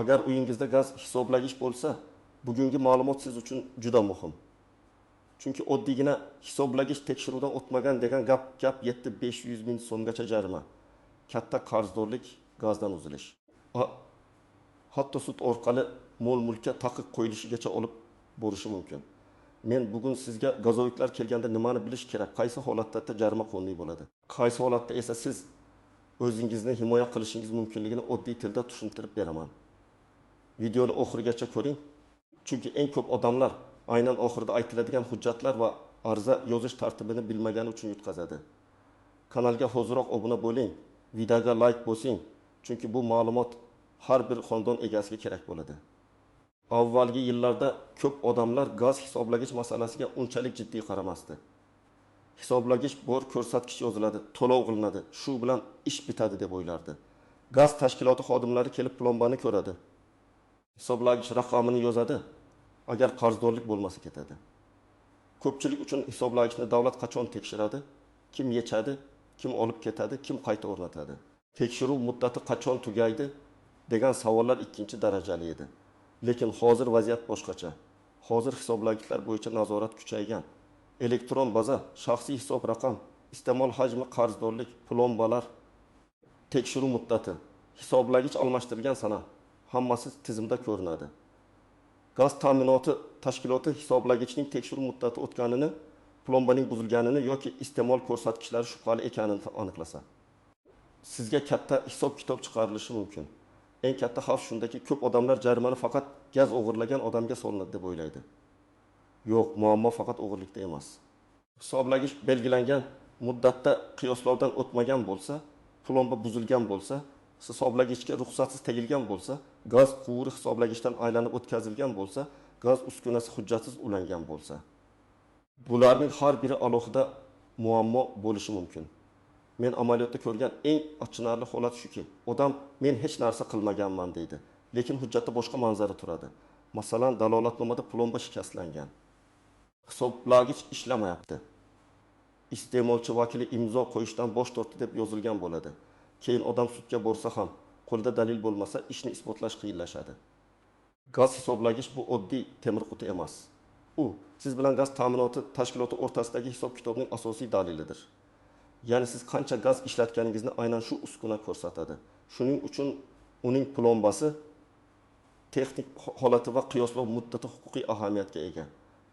Agar uyingizda gaz hisoblagich bo'lsa, bugungi ma'lumot siz uchun juda muhim. Chunki oddiygina hisoblagich tekshiruvdan o'tmagan degan gap 7-500 ming so'mgacha jarima. Katta qarzdorlik gazdan uzilish. Hatto sud orqali mol mulkka taqiq qo'yilishigacha olib borishi mumkin. Men bugun sizga gazoviklar kelganda nimani bilish kerak, qaysi holatda jarima qo'nli bo'ladi. Qaysi holatda esa siz o'zingizni himoya qilishingiz mumkinligini oddiy tilda tushuntirib beraman. Videoni oxirigacha ko'ring. Chunki eng ko'p odamlar aynan oxirida aytiladigan hujjatlar va arza yozish tartibini bilmagani uchun yutqazadi. Kanalga hoziroq obuna bo'ling, videoga like bosing, chunki bu ma'lumot har bir xonadon egasiga kerak bo'ladi. Avvalgi yillarda ko'p odamlar gaz hisoblagich masalasiga unchalik jiddiy qaramasdi. Hisoblagich bor, ko'rsatkich yoziladi, to'lov qilinadi, shu bilan ish bitadi deb o'ylardi. Gaz tashkiloti xodimlari kelib plombani ko'radi. Hisoblagich raqamini yozadi. Agar qarzdorlik bo'lmasa ketadi. Ko'pchilik uchun hisoblagichni davlat qachon tekshiradi? Kim yechadi? Kim olib ketadi? Kim qayta o'rnatadi? Tekshiruv muddati qachon tugaydi? Degan savollar ikkinchi darajali edi. Lekin hozir vaziyat boshqacha. Hozir hisoblagichlar bo'yicha nazorat kuchaygan. Elektron baza, shaxsiy hisob raqam, iste'mol hajmi, qarzdorlik, plombalar, tekshiruv muddati, hisoblagich almashtirilgan sana hammasi tizimda ko'rinadi. Gaz ta'minoti tashkiloti hisoblagichning tekshiruv muddati o'tganini, plombaning buzilganini yoki iste'mol ko'rsatkichlari shubhali ekanini aniqlasa, sizga katta hisob-kitob chiqarilishi mumkin. Eng katta xavf shundaki, ko'p odamlar jarimani faqat gaz o'g'irlagan odamga solinadi deb o'ylaydi. Yo'q, muammo faqat o'g'irlikda emas. Hisoblagich belgilangan muddatda qiyoslovdan o'tmagan bo'lsa, plomba buzilgan bo'lsa, hisoblagichga ruxsatsiz tegilgan bo'lsa, gaz quvuri hisoblagichdan aylanib o'tkazilgan bo'lsa, gaz uskunasi hujjatsiz ulangan bo'lsa, bularning har biri alohida muammo bo'lishi mumkin. Men amaliyotda ko'rgan eng achinarli holat shuki, odam men hech narsa qilmaganman deydi, lekin hujjatda boshqa manzara turadi. Masalan, dalolatnomada plomba shikastlangan. Hisoblagich ishlamayapti. Iste'molchi vakili imzo qo'yishdan bosh tortdi deb yozilgan bo'ladi. Keyin odam sudga borsa ham, qo'lida dalil bo'lmasa, ishni isbotlash qiyinlashadi. Gaz hisoblagich bu oddiy temir quti emas. U siz bilan gaz ta'minoti tashkiloti o'rtasidagi hisob-kitobning asosiy dalilidir. Ya'ni siz qancha gaz ishlatganingizni aynan shu uskuna ko'rsatadi. Shuning uchun uning plombasi texnik holati va qiyoslov muddati huquqiy ahamiyatga ega.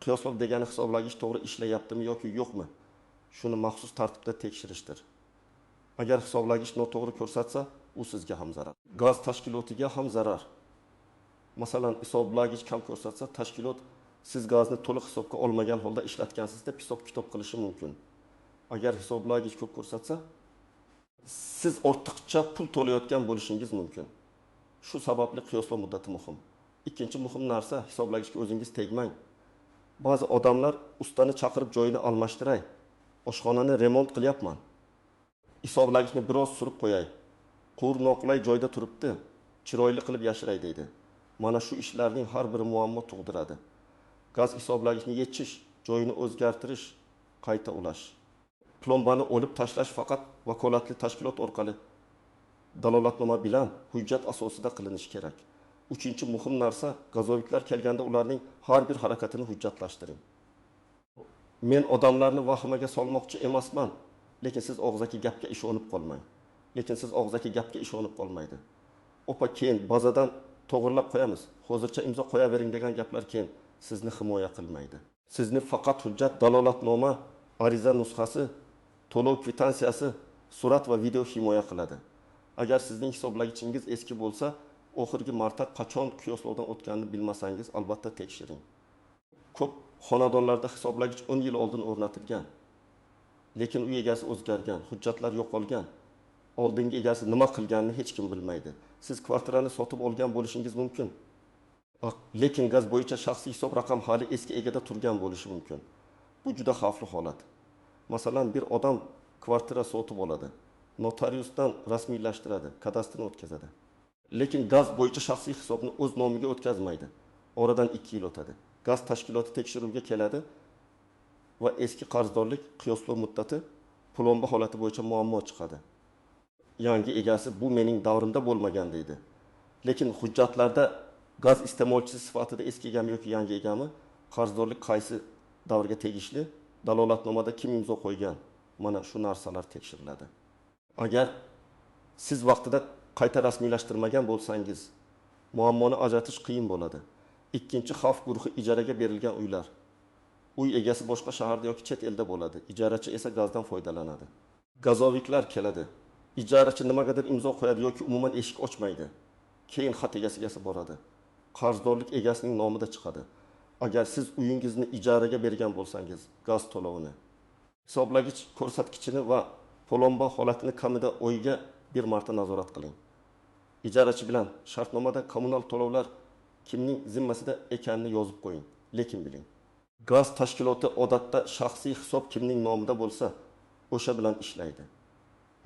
Qiyoslov degani hisoblagich to'g'ri ishlayaptimi yoki yo'qmi? Shuni maxsus tartibda tekshirishdir. Agar hisoblagich noto'g'ri ko'rsatsa, u sizga ham zarar. Gaz tashkilotiga ham zarar. Masalan, hisoblagich kam ko'rsatsa, tashkilot siz gazni to'liq hisobga olmagan holda ishlatgansiz deb hisob-kitob qilishi mumkin. Agar hisoblagich ko'p ko'rsatsa, siz ortiqcha pul to'layotgan bo'lishingiz mumkin. Shu sababli qiyoslov muddati muhim. Ikkinchi muhim narsa, hisoblagichga o'zingiz tegmang. Ba'zi odamlar ustani chaqirib joyini almashtiray, oshxonani remont qilyapman, hisoblagichni biroz surib qo'yay, quvur noqulay joyda turibdi, chiroyli qilib yashiray deydi. Mana shu ishlarning har biri muammo tug'diradi. Gaz hisoblagichni yechish, joyini o'zgartirish, qayta ulash. Plombani olib tashlash faqat vakolatli tashkilot orqali dalolatnoma bilan hujjat asosida qilinishi kerak. Uchinchi muhim narsa, gazoviklar kelganda ularning har bir harakatini hujjatlashtiring. Men odamlarni vahimaga solmoqchi emasman, lekin siz og'zaki gapga ishonib qolmang. Lekin siz og'zaki gapga ishonib qolmaydi. Opa, keyin bazadan to'g'rilab qo'yamiz, hozircha imzo qo'yavering degan gaplar keyin sizni himoya qilmaydi. Sizni faqat hujjat, dalolatnoma, ariza nusxasi, to'lov kvitansiyasi, surat va video himoya qiladi. Agar sizning hisoblagichingiz eski bo'lsa, oxirgi marta qachon qiyoslovdan o'tganini bilmasangiz, albatta tekshiring. Ko'p xonadonlarda hisoblagich 10 yil oldin o'rnatilgan, lekin uy egasi o'zgargan, hujjatlar yo'qolgan. Oldingi egasi nima qilganini hech kim bilmaydi. Siz kvartirani sotib olgan bo'lishingiz mumkin. Lekin gaz bo'yicha shaxsiy hisob raqam hali eski egada turgan bo'lishi mumkin. Bu juda xavfli holat. Masalan, bir odam kvartira sotib oladi, notariusdan rasmiylashtiradi, kadastrni o'tkazadi. Lekin gaz bo'yicha shaxsiy hisobni o'z nomiga o'tkazmaydi. Oradan 2 yil o'tadi. Gaz tashkiloti tekshiruvga keladi va eski qarzdorlik, qiyoslov muddati, plomba holati bo'yicha muammo chiqadi. Yangi egasi bu mening davrimda bo'lmagan deydi. Lekin hujjatlarda gaz iste'molchisi sifatida eski egami yoki yangi egami, qarzdorlik qaysi davrga tegishli, dalolatnomada kim imzo qo'ygan, mana shu narsalar tekshiriladi. Agar siz vaqtida qayta rasmiylashtirmagan bo'lsangiz, muammoni ajratish qiyin bo'ladi. Ikkinchi xavf guruhi ijaraga berilgan uylar. Uy egasi boshqa shaharda yoki chet elda bo'ladi. Ijarachi esa gazdan foydalanadi. Gazoviklar keladi. Ijarachi nimagadir imzo qo'yadi yoki umuman eshik ochmaydi. Keyin xat egasiga boradi. Qarzdorlik egasining nomida chiqadi. Agar siz uyingizni ijaraga bergan bo'lsangiz, gaz to'lovini, hisoblagich ko'rsatkichini va plomba holatini kamida oyga bir marta nazorat qiling. Ijarachi bilan shartnomada kommunal to'lovlar kimning zimmasida ekanini yozib qo'ying. Lekin biling, gaz tashkiloti odatda shaxsiy hisob kimning nomida bo'lsa, o'sha bilan ishlaydi.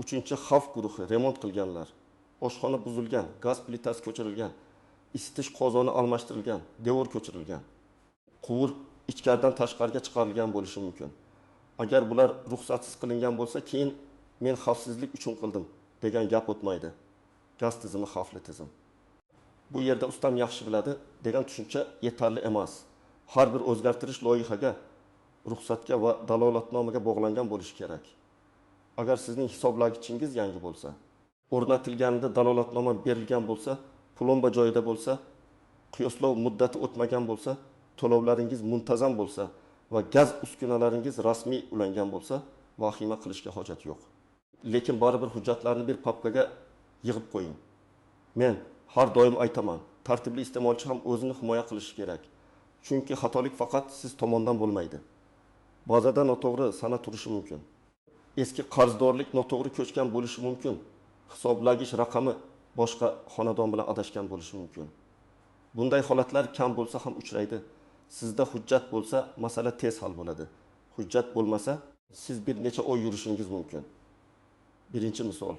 Uchinchi xavf guruhi remont qilganlar, oshxona buzilgan, gaz plitasi ko'chirilgan, isitish qozoni almashtirilgan, devor ko'chirilgan, quvur ichkaridan tashqariga chiqarilgan bo'lishi mumkin. Agar bular ruxsatsiz qilingan bo'lsa, keyin men xavfsizlik uchun qildim degan gap o'tmaydi. Gaz tizimi xavfli tizim. Bu yerda ustam yaxshi biladi degan tushuncha yetarli emas. Har bir o'zgartirish loyihaga, ruxsatga va dalolatnomaga bog'langan bo'lishi kerak. Agar sizning hisoblagichingiz yangi bo'lsa, o'rnatilganida dalolatnoma berilgan bo'lsa, plomba joyida bo'lsa, qiyoslov muddati o'tmagan bo'lsa, to'lovlaringiz muntazam bo'lsa va gaz uskunalaringiz rasmiy ulangan bo'lsa, vahima qilishga hojat yo'q. Lekin baribir hujjatlarni bir papkaga yig'ib qo'ying. Men har doim aytaman, tartibli iste'molchi ham o'zini himoya qilishi kerak. Chunki xatolik faqat siz tomondan bo'lmaydi. Ba'zida noto'g'ri sana turishi mumkin. Eski qarzdorlik noto'g'ri ko'chgan bo'lishi mumkin. Hisoblagich raqami boshqa xonadon bilan adashgan bo'lishi mumkin. Bunday holatlar kam bo'lsa ham uchraydi. Sizda hujjat bo'lsa, masala tez hal bo'ladi. Hujjat bo'lmasa, siz bir necha oy yurishingiz mumkin. Birinchi misol.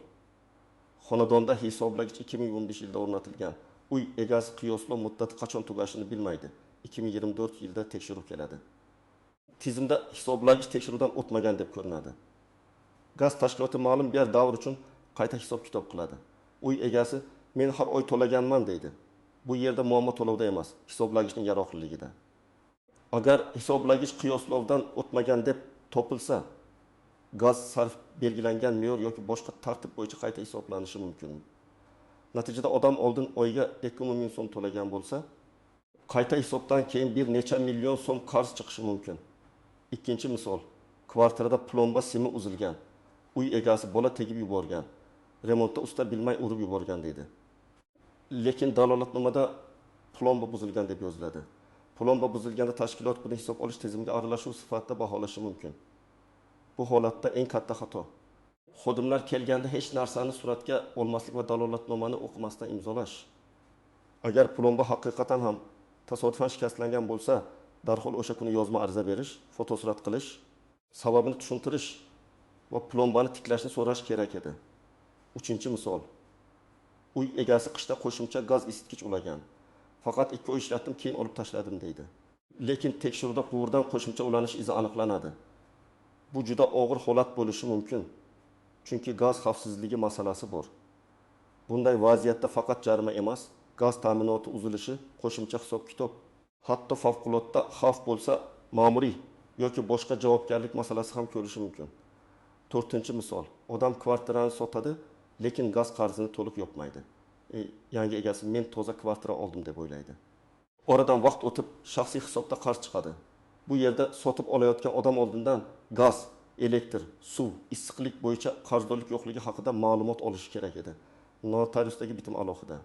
Xonadonda hisoblagich 2015 yilda o'rnatilgan. Uy egasi qiyoslov muddati qachon tugashini bilmaydi. 2024 yilda tekshiruv keladi. Tizimda hisoblagich tekshiruvdan o'tmagan deb ko'rinadi. Gaz tashkiloti ma'lum bir davr uchun qayta hisob kitob qiladi. Uy egasi men har oy to'laganman deydi. Bu yerda muammo to'lovda emas, hisoblagichning yaroqliligida. Agar hisoblagich qiyoslovdan o'tmagan deb topilsa, gaz sarf belgilangan me'yor yoki boshqa tartib bo'yicha qayta hisoblanishi mumkin. Natijada odam oldin oyga 2 ming so'm to'lagan bo'lsa, qayta hisobdan keyin bir necha million so'm qarz chiqishi mumkin. Ikkinchi misol, kvartirada plomba simi uzilgan. Uy egasi bola tegib yuborgan. Remontda usta bilmay urib yuborgan deydi. Lekin dalolatnomada plomba buzilgan deb yoziladi. Plomba buzilganda tashkilot buni hisob olish tizimiga aralashuv sifatida baholashi mumkin. Bu holatda eng katta xato. Xodimlar kelganda hech narsani suratga olmaslik va dalolatnomani o'qimasdan imzolash. Agar plomba haqiqatan ham tasodifan shikastlangan bo'lsa, darhol o'sha kuni yozma ariza berish, fotosurat qilish, sababini tushuntirish va plombani tiklashni so'rash kerak edi. Uchinchi misol. Uy egasi qishda qo'shimcha gaz isitgich ulagan. Faqat 2 oy ishlatdim, keyin olib tashladim deydi. Lekin tekshiruvda quvurdan qo'shimcha ulanish izi aniqlanadi. Bu juda og'ir holat bo'lishi mumkin. Chunki gaz xavfsizligi masalasi bor. Bunday vaziyatda faqat jarima emas, gaz ta'minoti uzilishi, qo'shimcha hisob-kitob, hatto favqulodda xavf bo'lsa, ma'muriy yoki boshqa javobgarlik masalasi ham ko'rishi mumkin. To'rtinchi misol. Odam kvartirani sotadi, lekin gaz qarzini to'liq yopmaydi. Yangi egasi men toza kvartira oldim deb o'ylaydi. Oradan vaqt o'tib, shaxsiy hisobda qarz chiqadi. Bu yerda sotib olayotgan odam oldindan gaz, elektr, suv, issiqlik bo'yicha qarzdorlik yo'qligi haqida ma'lumot olish kerak edi. Notariusdagi bitim alohida.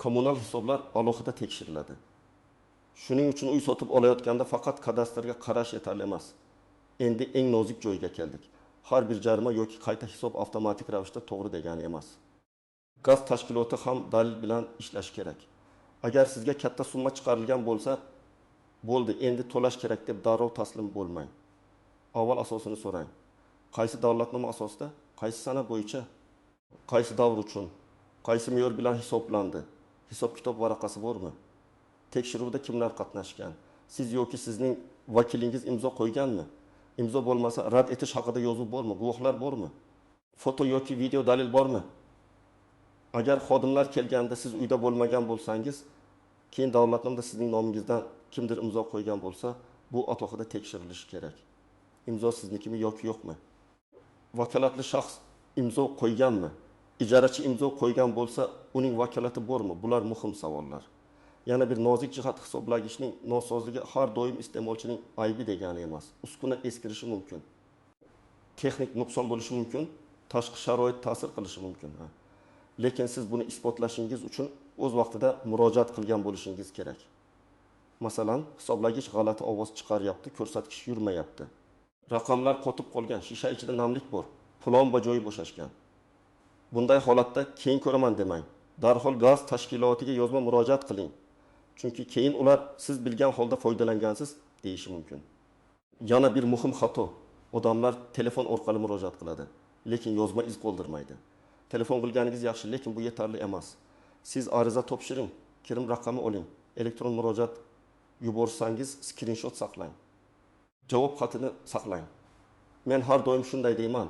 Kommunal hisoblar alohida tekshiriladi. Shuning uchun uy sotib olayotganda faqat kadastrga qarash yetarli emas. Endi eng nozik joyga keldik. Har bir jarima yoki qayta hisob avtomatik ravishda to'g'ri degani emas. Gaz tashkiloti ham dalil bilan ishlash kerak. Agar sizga katta summa chiqarilgan bo'lsa, bo'ldi, endi to'lash kerak deb darrov taslim bo'lmang. Avval asosini so'rang. Qaysi davlatnoma asosida, qaysi sana bo'yicha, qaysi davr uchun, qaysi me'yor bilan hisoblandi? Hisob-kitob varaqasi bormi? Tekshiruvda kimlar qatnashgan? Siz yoki sizning vakilingiz imzo qo'yganmi? Imzo bo'lmasa, rad etish haqida yozuv bormi? Guvohlar bormi? Foto yoki video dalil bormi? Agar xodimlar kelganda siz uyda bo'lmagan bo'lsangiz, keyin davlatnomada sizning nomingizdan kimdir imzo qo'ygan bo'lsa, bu alohida tekshirilishi kerak. İmzo siznikimi yoki yo'qmi? Vakolatli shaxs imzo qo'yganmi? Ijarachi imzo qo'ygan bo'lsa, uning vakolati bormi? Bular muhim savollar. Yana bir nozik jihat hisoblagichning nosozligi har doim iste'molchining aybi degani emas. Uskuna eskirishi mumkin. Texnik nuqson bo'lishi mumkin, tashqi sharoit ta'sir qilishi mumkin. Lekin siz buni isbotlashingiz uchun o'z vaqtida murojaat qilgan bo'lishingiz kerak. Masalan, hisoblagich g'alati ovoz chiqaryapti, ko'rsatkich yurmayapti. Raqamlar qotib qolgan, shisha ichida namlik bor, plomba joyi bo'shashgan. Bunday holatda keyin ko'raman demang. Darhol gaz tashkilotiga yozma murojaat qiling. Chunki keyin ular siz bilgan holda foydalangansiz deyishi mumkin. Yana bir muhim xato. Odamlar telefon orqali murojaat qiladi, lekin yozma iz qoldirmaydi. Telefon qilganingiz yaxshi, lekin bu yetarli emas. Siz ariza topshiring, kirim raqami oling, elektron murojaat yuborsangiz screenshot saqlang. Javob xatini saqlang. Men har doim shunday deyman.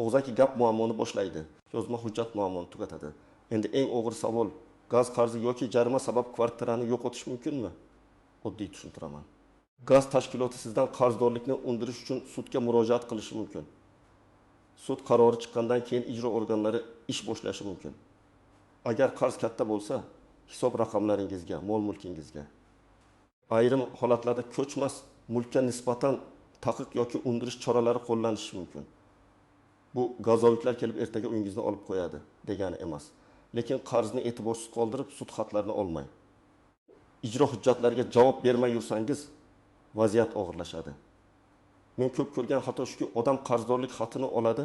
Og'zaki gap muammoni boshlaydi, yozma hujjat muammoni tugatadi. Endi eng og'ir savol, gaz qarzi yoki jarima sabab kvartirani yo'qotish mumkinmi? Oddiy tushuntiraman. Gaz tashkiloti sizdan qarzdorlikni undirish uchun sudga murojaat qilishi mumkin. Sud qarori chiqqandan keyin ijro organlari ish boshlashi mumkin. Agar qarz katta bo'lsa, hisob raqamlaringizga, mol-mulkingizga. Ayrim holatlarda ko'chmas mulkka nisbatan taqiq yoki undirish choralari qo'llanishi mumkin. Bu gazoviklar kelib ertaga uyingizni olib qo'yadi degani emas. Lekin qarzni e'tiborsiz qoldirib sud xatlarini olmang. Ijro hujjatlariga javob bermay yursangiz, vaziyat og'irlashadi. Men ko'p ko'rgan xato shuki, odam qarzdorlik xatini oladi,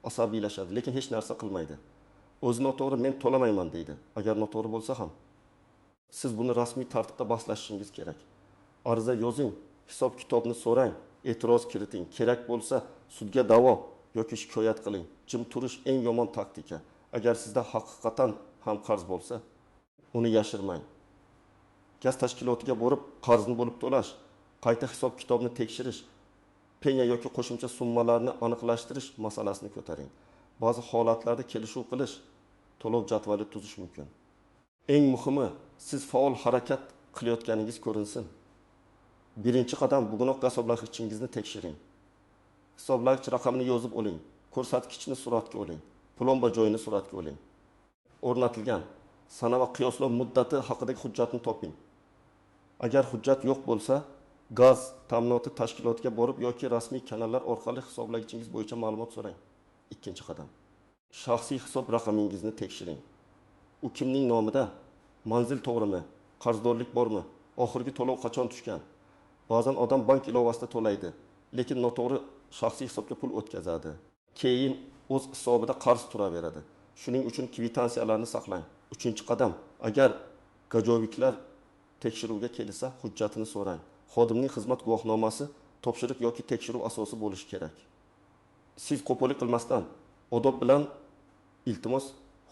asabiylashadi, lekin hech narsa qilmaydi. O'zi noto'g'ri, men to'lamayman deydi. Agar noto'g'ri bo'lsa ham, siz buni rasmiy tartibda bahslashingiz kerak. Ariza yozing, hisob kitobni so'rang, e'tiroz kiriting, kerak bo'lsa sudga da'vo yoki shikoyat qiling. Jim turish eng yomon taktika. Agar sizda haqiqatan ham qarz bo'lsa, uni yashirmang. Gaz tashkilotiga borib qarzni bo'lib to'lash, qayta hisob kitobni tekshirish, penya yoki qo'shimcha summalarni aniqlashtirish masalasini ko'taring. Ba'zi holatlarda kelishuv qilish, to'lov jadvali tuzish mumkin. Eng muhimi, siz faol harakat qilayotganingiz ko'rinsin. Birinchi qadam, bugunoq gaz hisoblagichingizni tekshiring. Hisoblagich raqamini yozib oling, ko'rsatkichni suratga oling, plomba joyini suratga oling. O'rnatilgan sana va qiyoslov muddati haqidagi hujjatni toping. Agar hujjat yo'q bo'lsa, gaz ta'minoti tashkilotiga borib yoki rasmiy kanallar orqali hisoblagichingiz bo'yicha ma'lumot so'rang. Ikkinchi qadam. Shaxsiy hisob raqamingizni tekshiring. U kimning nomida? Manzil to'g'rimi? Qarzdorlik bormi? Oxirgi to'lov qachon tushgan? Ba'zan odam bank ilovasida to'laydi, lekin noto'g'ri shaxsiy hisobga pul o'tkazadi. Keyin o'z hisobida qarz turaveradi. Shuning uchun kvitansiyalarni saqlang. Uchinchi qadam. Agar gajoviklar tekshiruvga kelsa, hujjatini so'rang. Xodimning xizmat guvohnomasi topshiriq yoki tekshiruv asosi bo'lishi kerak. Siz qo'pollik qilmasdan, odob bilan iltimos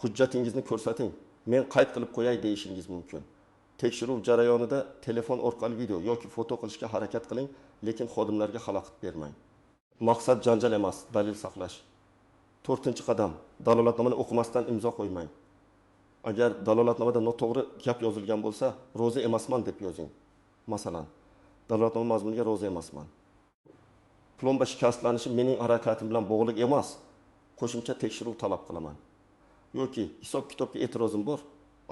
hujjatingizni ko'rsating. Men qayd qilib qo'yay deyishingiz mumkin. Tekshiruv jarayonida telefon orqali video yoki foto qilishga harakat qiling, lekin xodimlarga xalaqit bermang. Maqsad janjal emas, dalil saqlash. 4-qadam, dalolatnomani o'qimasdan imzo qo'ymang. Agar dalolatnomada noto'g'ri gap yozilgan bo'lsa, rozi emasman deb yozing. Masalan, dalolatnoma mazmuniga rozi emasman. Plomba shikastlanishi mening harakatim bilan bog'liq emas. Qo'shimcha tekshiruv talab qilaman. Yoki hisob kitobga e'tirozim bor,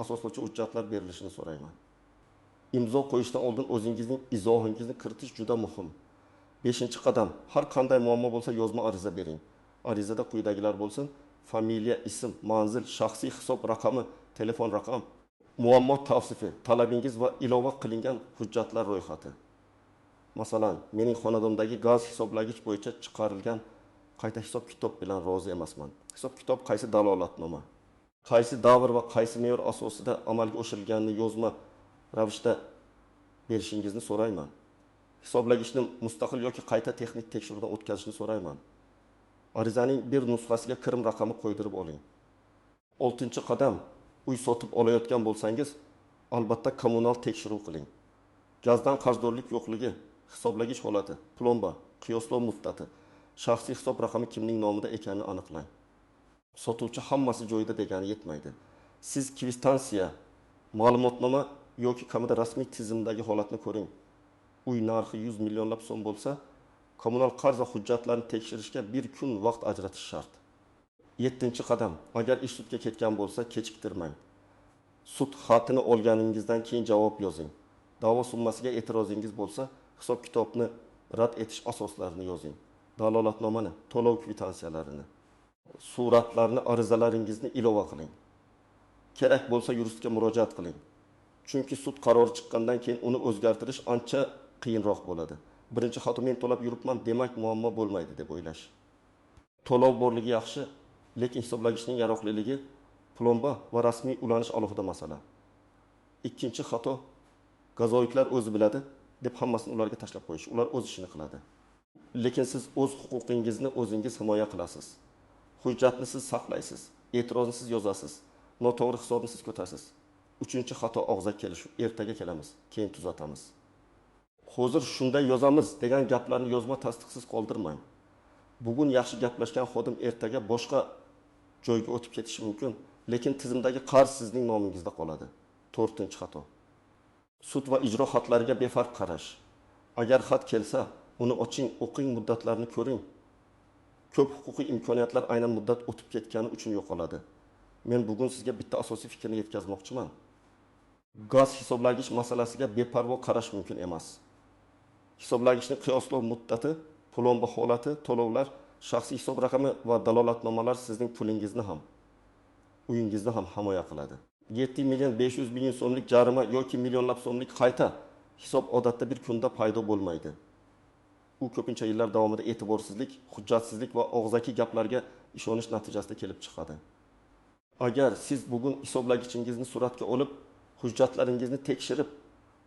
asoslovchi hujjatlar berilishini so'rayman. Imzo qo'yishdan oldin o'zingizning izohingizni kiritish juda muhim. 5-qadam, har qanday muammo bo'lsa yozma ariza bering. Arizada quyidagilar bo'lsin: familiya, ism, manzil, shaxsiy hisob raqami, telefon raqam, muammo tavsifi, talabingiz va ilova qilingan hujjatlar ro'yxati. Masalan, mening xonadonimdagi gaz hisoblagich bo'yicha chiqarilgan qayta hisob kitob bilan rozi emasman. Hisob kitob qaysi dalolatnoma, qaysi davr va qaysi me'yor asosida amalga oshirilganini yozma ravishda berishingizni so'rayman. Hisoblagichni mustaqil yoki qayta texnik tekshiruvdan o'tkazishni so'rayman. Arizaning bir nusxasiga kirim raqami qo'ydirib oling. 6-qadam, uy sotib olayotgan bo'lsangiz, albatta kommunal tekshiruv qiling. Gazdan qarzdorlik yo'qligi, hisoblagich holati, plomba, qiyoslov muddati, shaxsiy hisob raqami kimning nomida ekanini aniqlang. Sotuvchi hammasi joyida degani yetmaydi. Siz kvitansiya, ma'lumotnoma yoki kamida rasmiy tizimdagi holatni ko'ring. Uy narxi 100 millionlab so'm bo'lsa, kommunal qarz va hujjatlarni tekshirishga bir kun vaqt ajratish shart. 7-qadam, agar ish sudga ketgan bo'lsa, kechiktirmang. Sud xatini olganingizdan keyin javob yozing. Da'vo summasiga e'tirozingiz bo'lsa, hisob-kitobni rad etish asoslarini yozing. Dalolatnomani, to'lov kvitansiyalarini, suratlarni, arizalaringizni ilova qiling. Kerak bo'lsa yuristga murojaat qiling. Chunki sud qarori chiqqandan keyin uni o'zgartirish ancha qiyinroq bo'ladi. Birinchi xato men to'lab yuribman, demak muammo bo'lmaydi deb o'ylash. To'lov borligi yaxshi, lekin hisoblagichning yaroqliligi, plomba va rasmiy ulanish alohida masala. Ikkinchi xato, gazoviklar o'zi biladi deb hammasini ularga tashlab qo'yish. Ular o'z ishini qiladi. Lekin siz o'z huquqingizni o'zingiz himoya qilasiz. Hujjatni siz saqlaysiz, e'tirozni siz yozasiz, noto'g'ri hisobni siz ko'tasiz. Uchinchi xato og'zaki kelishuv. Ertaga kelamiz, keyin tuzatamiz. Hozir shunday yozamiz degan gaplarni yozma tasdiqsiz qoldirmang. Bugun yaxshi gaplashgan xodim ertaga boshqa joyga o'tib ketishi mumkin, lekin tizimdagi qarz sizning nomingizda qoladi. 4-xato. Sud va ijro xatlariga befarq qarash. Agar xat kelsa, uni oching, o'qing, muddatlarni ko'ring. Ko'p huquqiy imkoniyatlar aynan muddat o'tib ketgani uchun yo'qoladi. Men bugun sizga bitta asosiy fikrni yetkazmoqchiman. Gaz hisoblagich masalasiga beparvo qarash mumkin emas. Hisoblagichni qiyoslov muddati, plomba holati, to'lovlar, shaxsiy hisob raqami va dalolatnomalar sizning pulingizni ham, uyingizni ham himoya qiladi. 7 million 500 million so'mlik jarima yoki millionlab so'mlik qayta hisob odatda bir kunda paydo bo'lmaydi. U ko'pincha yillar davomida e'tiborsizlik, hujjatsizlik va og'zaki gaplarga ishonish natijasida kelib chiqadi. Agar siz bugun hisoblagichingizni suratga olib, hujjatlaringizni tekshirib,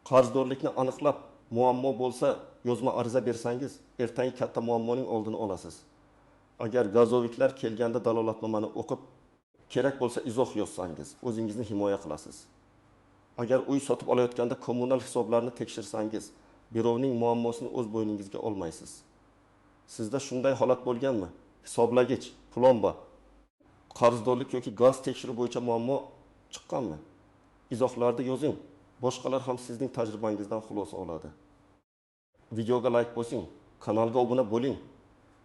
qarzdorlikni aniqlab, muammo bo'lsa yozma ariza bersangiz, ertangi katta muammoning oldini olasiz. Agar gazoviklar kelganda dalolatnomani o'qib, kerak bo'lsa izoh yozsangiz, o'zingizni himoya qilasiz. Agar uy sotib olayotganda kommunal hisoblarni tekshirsangiz, birovning muammosini o'z bo'yningizga olmaysiz. Sizda shunday holat bo'lganmi? Hisoblagich, plomba, qarzdorlik yoki gaz tekshiruv bo'yicha muammo chiqqanmi? Izohlarda yozing. Boshqalar ham sizning tajribangizdan xulosa oladi. Videoga like bosing, kanalga obuna bo'ling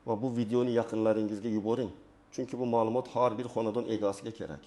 va bu videoni yaqinlaringizga yuboring. Chunki bu ma'lumot har bir xonadon egasiga kerak.